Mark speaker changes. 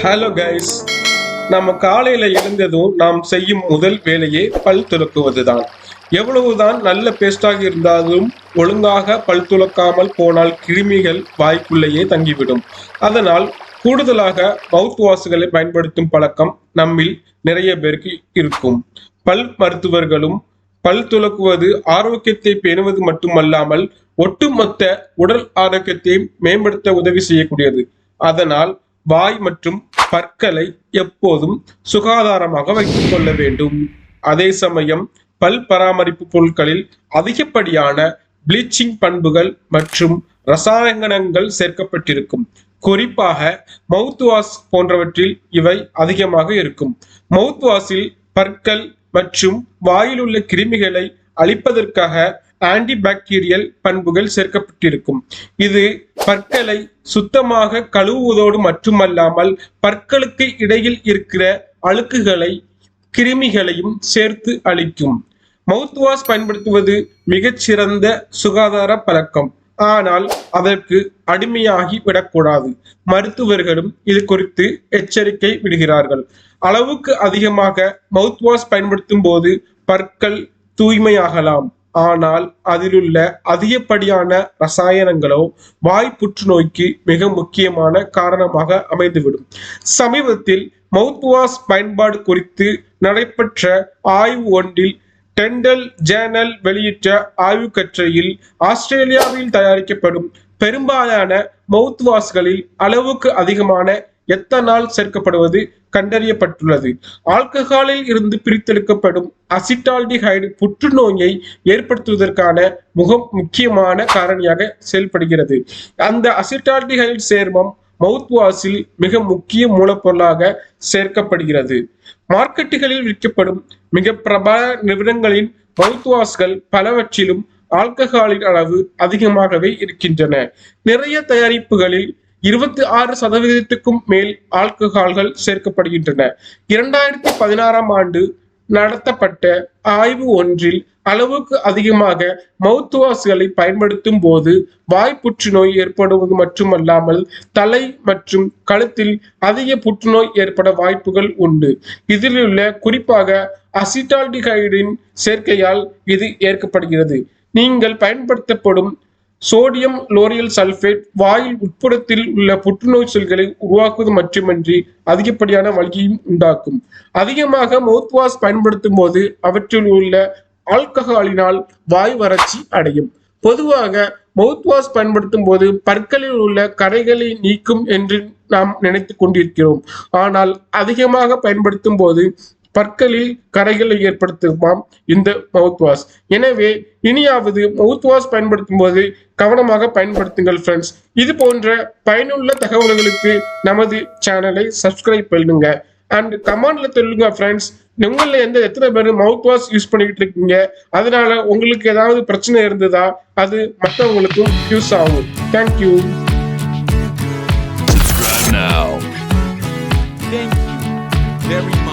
Speaker 1: Hello guys, நம்ம காலையில எழுந்ததும் நாம் செய்யும் முதல் வேலையே பல் துலக்குவதுதான். எவ்வளவுதான் நல்ல பேஸ்டாக இருந்தாலும் ஒழுங்காக பல் துலக்காமல் போனால் கிருமிகள் வாய்க்குள்ளேயே தங்கிவிடும். அதனால் கூடுதலாக மவுத் வாஷ்களை பயன்படுத்தும் பழக்கம் நம்மில் நிறைய பேருக்கு இருக்கும். பல் மருத்துவர்களும் பல் துலக்குவது ஆரோக்கியத்தை பேணுவது மட்டுமல்லாமல் ஒட்டுமொத்த உடல் ஆரோக்கியத்தை மேம்படுத்த உதவி செய்யக்கூடியது. அதனால் வாய் மற்றும் பற்களை எப்போதும் சுகாதாரமாக வைத்துக் கொள்ள வேண்டும். அதே சமயம் பல் பராமரிப்பு பொருட்களில் அதிகப்படியான ப்ளீச்சிங் பண்புகள் மற்றும் ரசாயனங்கள் சேர்க்கப்பட்டிருக்கும். குறிப்பாக மவுத் வாஷ் போன்றவற்றில் இவை அதிகமாக இருக்கும். மவுத் வாஷில் பற்கள் மற்றும் வாயில் உள்ள கிருமிகளை அழிப்பதற்காக ஆன்டிபாக்டீரியல் பண்புகள் சேர்க்கப்பட்டிருக்கும். இது பற்களை சுத்தமாக கழுவுவதோடு மட்டுமல்லாமல் பற்களுக்கு இடையில் இருக்கிற அழுக்குகளை கிருமிகளையும் சேர்த்து அழிக்கும். மவுத் வாஷ் பயன்படுத்துவது மிகச்சிறந்த சுகாதார பழக்கம். ஆனால் அதற்கு அடிமையாகி விடக்கூடாது. மருத்துவர்களும் இது குறித்து எச்சரிக்கை விடுகிறார்கள். அளவுக்கு அதிகமாக மவுத் வாஷ் பயன்படுத்தும் போது பற்கள் தூய்மையாகலாம், ஆனால் அதிலுள்ள அதிகப்படியான ரசாயனங்களோ வாய் புற்றுநோய்க்கு மிக முக்கியமான காரணமாக அமைந்துவிடும். சமீபத்தில் மவுத் வாஷ் பயன்பாடு குறித்து நடைபெற்ற ஆய்வு ஒன்றில் டென்டல் ஜேர்னல் வெளியிட்ட ஆய்வு கட்டுரையில் ஆஸ்திரேலியாவில் தயாரிக்கப்படும் பெரும்பாலான மவுத் வாஷ்களில் அளவுக்கு அதிகமான எத்தனால் சேர்க்கப்படுவது கண்டறியப்பட்டுள்ளது. ஆல்கஹாலில் இருந்து பிரித்தெடுக்கப்படும் அசிட்டால்டிஹைடு புற்றுநோயை ஏற்படுத்துவதற்கான முக்கியமான காரணியாக செயல்படுகிறது. அந்த அசிட்டால்டிஹைடு சேர்மம் மவுத் வாஷில் மிக முக்கிய மூலப்பொருளாக சேர்க்கப்படுகிறது. மார்க்கெட்டுகளில் விற்கப்படும் மிக பிரபல நிறுவனங்களின் மவுத் வாஷ்கள் பலவற்றிலும் ஆல்கஹாலின் அளவு அதிகமாகவே இருக்கின்றன. நிறைய தயாரிப்புகளில் 26% மேல் ஆல்கஹால்கள் சேர்க்கப்படுகின்றன. 2016 ஆண்டு நடத்தப்பட்ட ஆய்வு ஒன்றில் அளவுக்கு அதிகமாக மவுத் வாஷ்களை பயன்படுத்தும் போது வாய் புற்றுநோய் ஏற்படுவது மட்டுமல்லாமல் தலை மற்றும் கழுத்தில் அதிக புற்றுநோய் ஏற்பட வாய்ப்புகள் உண்டு. இதில் உள்ள குறிப்பாக அசிட்டால்டிஹைடின் சேர்க்கையால் இது ஏற்கப்படுகிறது. நீங்கள் பயன்படுத்தப்படும் சோடியம் லோரியல் சல்பேட் வாயில் உட்புறத்தில் உள்ள புற்றுநோய் செல்களை உருவாக்குவது மட்டுமின்றி அதிகப்படியான வலியையும் உண்டாக்கும். அதிகமாக மவுத் வாஷ் பயன்படுத்தும் போது அவற்றில் உள்ள ஆல்கஹாலினால் வாய் வறட்சி அடையும். பொதுவாக மவுத் வாஷ் பயன்படுத்தும் போது பற்களில் உள்ள கரைகளை நீக்கும் என்று நாம் நினைத்து கொண்டிருக்கிறோம். ஆனால் அதிகமாக பயன்படுத்தும் போது பற்களில் கரைகளை ஏற்படுத்துமாம் இந்த மவுத் வாஷ். எனவே இனியாவது மவுத் வாஷ் பயன்படுத்தும் போது கவனமாக பயன்படுத்துங்கள் ஃப்ரெண்ட்ஸ். இது போன்ற பயனுள்ள தகவல்களுக்கு நமது சேனலை சப்ஸ்கிரைப் பண்ணுங்க அண்ட் கமெண்ட்ல சொல்லுங்க ஃப்ரெண்ட்ஸ். உங்களில் எத்தனை பேர் மவுத் வாஷ் யூஸ் பண்ணிக்கிட்டு இருக்கீங்க, அதனால உங்களுக்கு ஏதாவது பிரச்சனை இருந்ததா, அது மற்றவங்களுக்கும் யூஸ் ஆகும். Thank you.
Speaker 2: Subscribe now. Thank you very much.